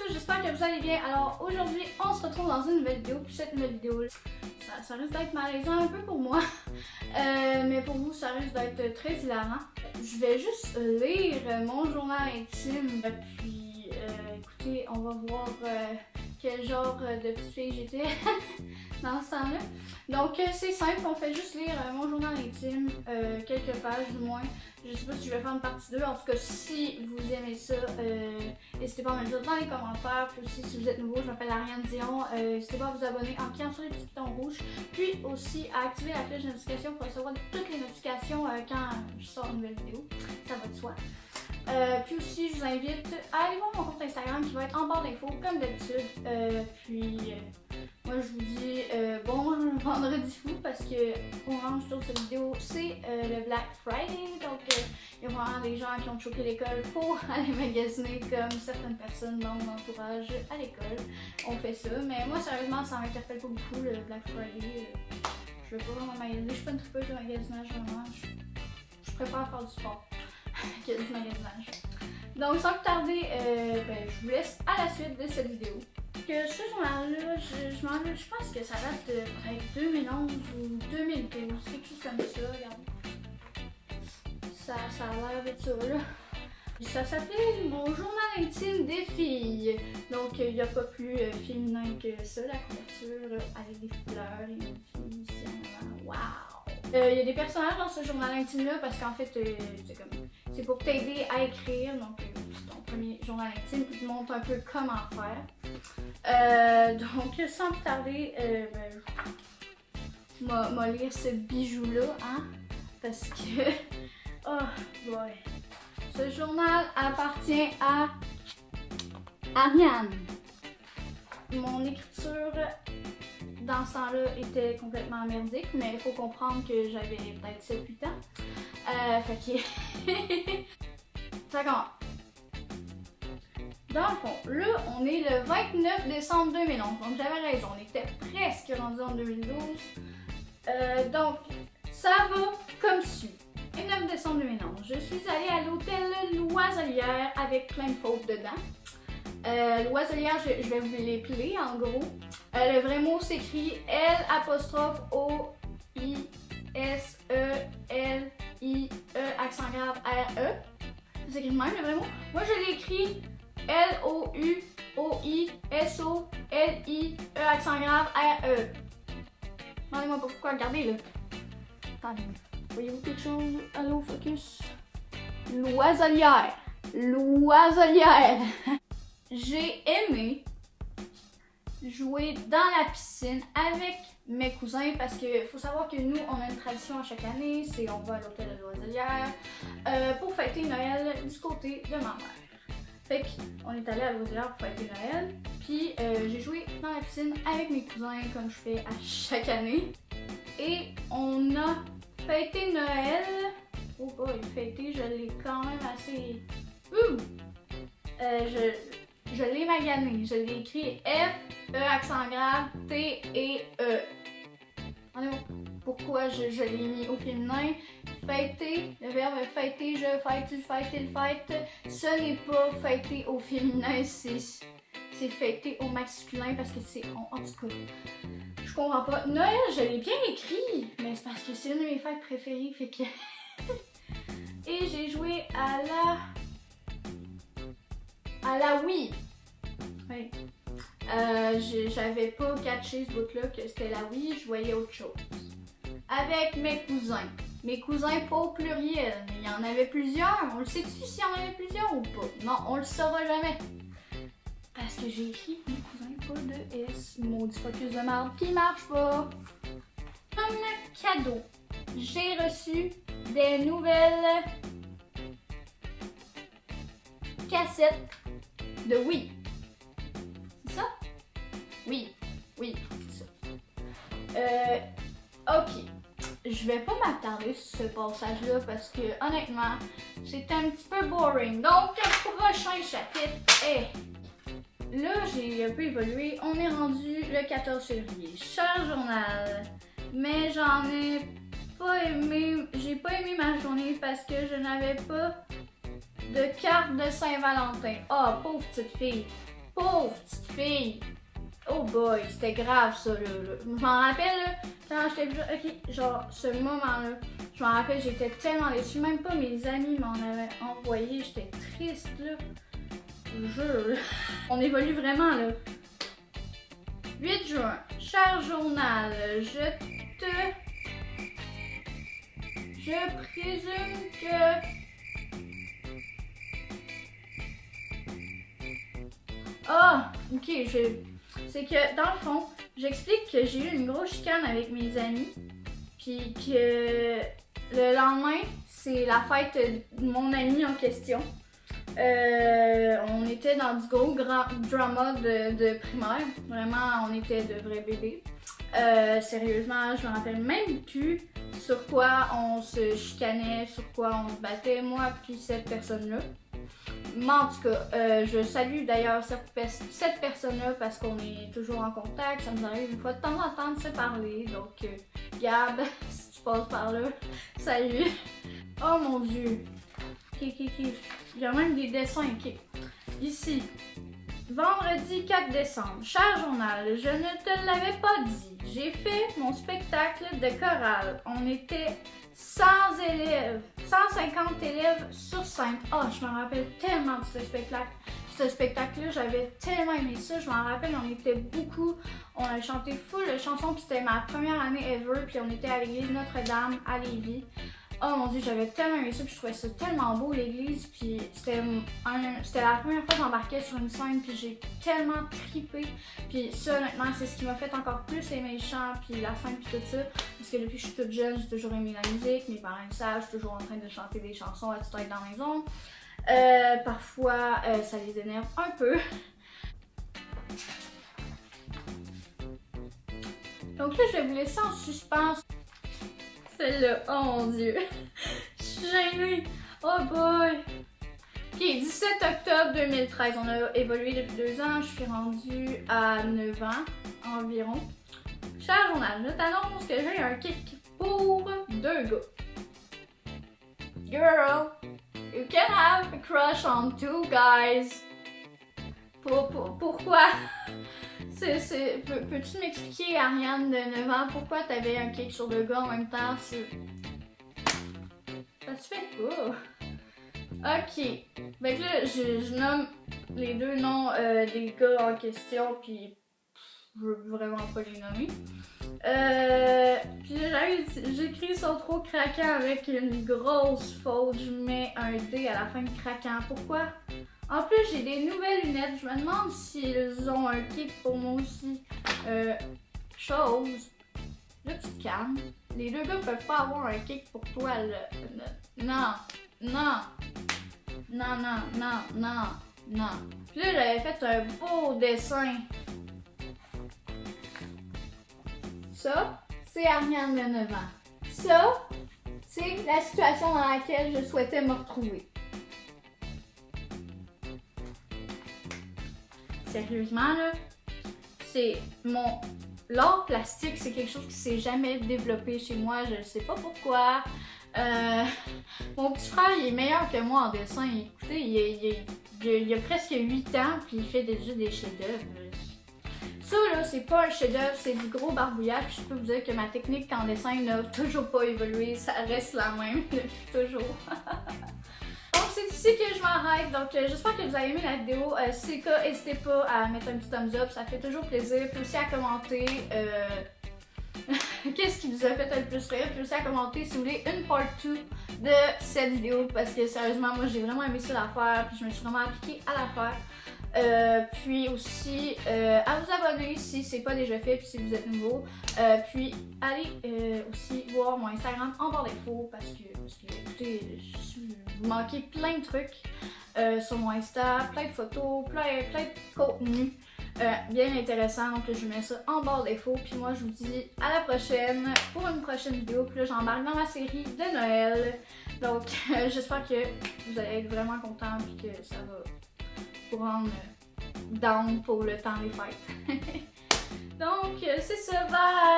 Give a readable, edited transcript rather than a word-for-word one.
tous, j'espère que vous allez bien. Alors aujourd'hui, on se retrouve dans une nouvelle vidéo. Puis cette nouvelle vidéo, ça risque d'être malaisant un peu pour moi. Mais pour vous, ça risque d'être très hilarant. Je vais juste lire mon journal intime. Puis écoutez, on va voir quel genre de petite fille j'étais dans ce temps-là. Donc c'est simple, on fait juste lire mon journal intime, quelques pages du moins. Je sais pas si je vais faire une partie 2, en tout cas si vous aimez ça, n'hésitez pas à me le dire dans les commentaires. Puis aussi si vous êtes nouveau, je m'appelle Ariane Dion, n'hésitez pas à vous abonner en cliquant sur les petits boutons rouges. Puis aussi à activer la cloche de notification pour recevoir toutes les notifications quand je sors une nouvelle vidéo, ça va de soi. Puis aussi, je vous invite à aller voir mon compte Instagram qui va être en barre d'infos comme d'habitude. Moi je vous dis bon vendredi fou parce que au moment où je tourne cette vidéo, c'est le Black Friday. Donc il y a vraiment des gens qui ont choqué l'école pour aller magasiner comme certaines personnes dans mon entourage à l'école. On fait ça, mais moi sérieusement ça m'interpelle pas beaucoup le Black Friday. Je vais pas vraiment magasiner, je suis pas une tripeuse de magasinage vraiment. Je préfère faire du sport que du magasinage. Donc sans plus tarder, je vous laisse à la suite de cette vidéo. Que ce journal-là, je pense que ça date de peut-être 2011 ou 2012, quelque chose comme ça, regardez. Ça a l'air de ça là. Ça s'appelait mon journal intime des filles. Donc il n'y a pas plus féminin que ça, la couverture avec des fleurs et une fille ici en avant. Waouh! Il y a des personnages dans ce journal intime-là parce qu'en fait, c'est pour t'aider à écrire. Donc c'est ton premier journal intime qui te montre un peu comment faire. Donc sans plus tarder, m'a lire ce bijou-là, hein? Parce que, oh boy! Ce journal appartient à Ariane. Mon écriture dans ce temps-là était complètement merdique, mais il faut comprendre que j'avais peut-être 7-8 ans. Fait que... ça commence. Dans le fond, là, on est le 29 décembre 2011, donc j'avais raison, on était presque rendu en 2012. Donc, ça va comme suit. 29 décembre 2011, je suis allée à l'hôtel Loiselière avec plein de fautes dedans. Loiselière, je vais vous l'épeler en gros. Le vrai mot s'écrit L''I''S''E''L''I''E accent grave R''E. C'est écrit de même le vrai mot. Moi je l'ai écrit L''O''U''O''I''S''O''L''I''E accent grave R''E. Demandez-moi pourquoi, regardez là. Attendez. Voyez-vous quelque chose? Allô, focus. Loiselière. Loiselière. J'ai aimé jouer dans la piscine avec mes cousins parce que faut savoir que nous, on a une tradition à chaque année, c'est on va à l'hôtel de Loiselière pour fêter Noël du côté de ma mère. Fait qu'on est allé à Loiselière pour fêter Noël, puis j'ai joué dans la piscine avec mes cousins comme je fais à chaque année. Et on a fêté Noël. Oh boy, fêté, je l'ai quand même assez... Je l'ai magané. Je l'ai écrit F, E accent grave, T et E. Pourquoi je l'ai mis au féminin? Fêter, le verbe fêter, je fête, tu fêtes, il fête. Ce n'est pas fêter au féminin, c'est fêter au masculin parce que c'est... En tout cas, je comprends pas. Noël, je l'ai bien écrit, mais c'est parce que c'est une de mes fêtes préférées, fait que... Et j'ai joué à la Wii. Oui. J'avais pas catché ce bout-là que c'était la Wii, je voyais autre chose. Avec mes cousins. Mes cousins pas au pluriel, mais il y en avait plusieurs. On le sait-tu s'il y en avait plusieurs ou pas? Non, on le saura jamais. Parce que j'ai écrit mes cousins, pas de S. Maudit focus de merde qui marche pas. Comme cadeau, j'ai reçu des nouvelles cassettes de Wii. C'est ça? Oui, c'est ça. Ok. Je vais pas m'attarder sur ce passage-là parce que honnêtement, c'est un petit peu boring. Donc, prochain chapitre est... Là, j'ai un peu évolué. On est rendu le 14 février. Cher journal, mais j'en ai pas aimé. J'ai pas aimé ma journée parce que je n'avais pas de carte de Saint-Valentin. Ah, pauvre petite fille. Pauvre petite fille! Oh boy, c'était grave ça là. Je m'en rappelle là, quand j'étais plus. Ok, genre ce moment-là, je m'en rappelle, j'étais tellement déçue. Même pas mes amis m'en avaient envoyé, j'étais triste là. Je jure là. On évolue vraiment là. 8 juin, cher journal, je présume que. Ah, ok, c'est que dans le fond, j'explique que j'ai eu une grosse chicane avec mes amis, puis que le lendemain, c'est la fête de mon ami en question. On était dans du gros grand drama de primaire. Vraiment, on était de vrais bébés. Sérieusement, je me rappelle même plus sur quoi on se chicanait, sur quoi on se battait, moi puis cette personne-là. Mais en tout cas, je salue d'ailleurs cette personne-là parce qu'on est toujours en contact. Ça nous arrive une fois de temps en temps de se parler. Donc, Gab, si tu passes par là, salut. Oh mon dieu. Ok. Il y a même des dessins. Ok. Ici, vendredi 4 décembre. Cher journal, je ne te l'avais pas dit. J'ai fait mon spectacle de chorale. On était 100 élèves, 150 élèves sur scène. Oh, je me rappelle tellement de ce spectacle. Ce spectacle-là, j'avais tellement aimé ça. Je m'en rappelle, on était beaucoup. On a chanté full de chansons, puis c'était ma première année ever. Puis on était à l'église Notre-Dame à Lévis. Oh mon dieu, j'avais tellement aimé ça, puis je trouvais ça tellement beau l'église, puis c'était la première fois que j'embarquais sur une scène, puis j'ai tellement trippé, puis ça honnêtement c'est ce qui m'a fait encore plus aimer le chant, puis la scène, puis tout ça, parce que depuis que je suis toute jeune, j'ai toujours aimé la musique, mes parents le savent, je suis toujours en train de chanter des chansons à toute heure dans la maison. Parfois ça les énerve un peu. Donc là je vais vous laisser en suspens. Celle-là, oh mon dieu, je suis gênée, oh boy. Ok, 17 octobre 2013, on a évolué depuis 2 ans, je suis rendue à 9 ans environ. Cher journal, je t'annonce que j'ai un kick pour 2 gars. Girl, you can have a crush on 2 guys. Pourquoi? Peux-tu m'expliquer, Ariane de 9 ans, pourquoi t'avais un kick sur 2 gars en même temps? Ça se fait pas. Ok. Fait que là, je nomme les 2 noms des gars en question, puis je veux vraiment pas les nommer. Puis là, j'écris son trop craquant avec une grosse faute. Je mets un D à la fin de craquant. Pourquoi? En plus, j'ai des nouvelles lunettes. Je me demande s'ils ont un kick pour moi aussi. Chose. Là, tu te calmes. Les 2 gars peuvent pas avoir un kick pour toi. Non. Puis là, j'avais fait un beau dessin. Ça, c'est Ariane de 9 ans. Ça, c'est la situation dans laquelle je souhaitais me retrouver. Sérieusement, là, c'est l'art plastique, c'est quelque chose qui s'est jamais développé chez moi, je ne sais pas pourquoi. Mon petit frère, il est meilleur que moi en dessin. Écoutez, il a presque 8 ans, puis il fait déjà des chefs-d'œuvre. Ça, là, c'est pas un chef-d'œuvre, c'est du gros barbouillage. Puis je peux vous dire que ma technique en dessin n'a toujours pas évolué, ça reste la même depuis toujours. Donc c'est ici que je m'arrête, donc j'espère que vous avez aimé la vidéo. Si c'est le cas, n'hésitez pas à mettre un petit thumbs up, ça fait toujours plaisir. Puis aussi à commenter qu'est-ce qui vous a fait le plus rire. Puis aussi à commenter si vous voulez une part 2 de cette vidéo, parce que sérieusement moi j'ai vraiment aimé ça la faire, puis je me suis vraiment appliquée à la faire. Puis aussi à vous abonner si c'est pas déjà fait, puis si vous êtes nouveau. Puis allez aussi voir mon Instagram en barre d'infos parce que écoutez, vous manquez plein de trucs sur mon Insta, plein de photos, plein de contenu bien intéressant. Donc là, je mets ça en barre d'infos. Puis moi je vous dis à la prochaine pour une prochaine vidéo. Puis là j'embarque dans ma série de Noël. Donc j'espère que vous allez être vraiment contents puis que ça va vous rendre down pour le temps des fêtes. Donc c'est ça, bye!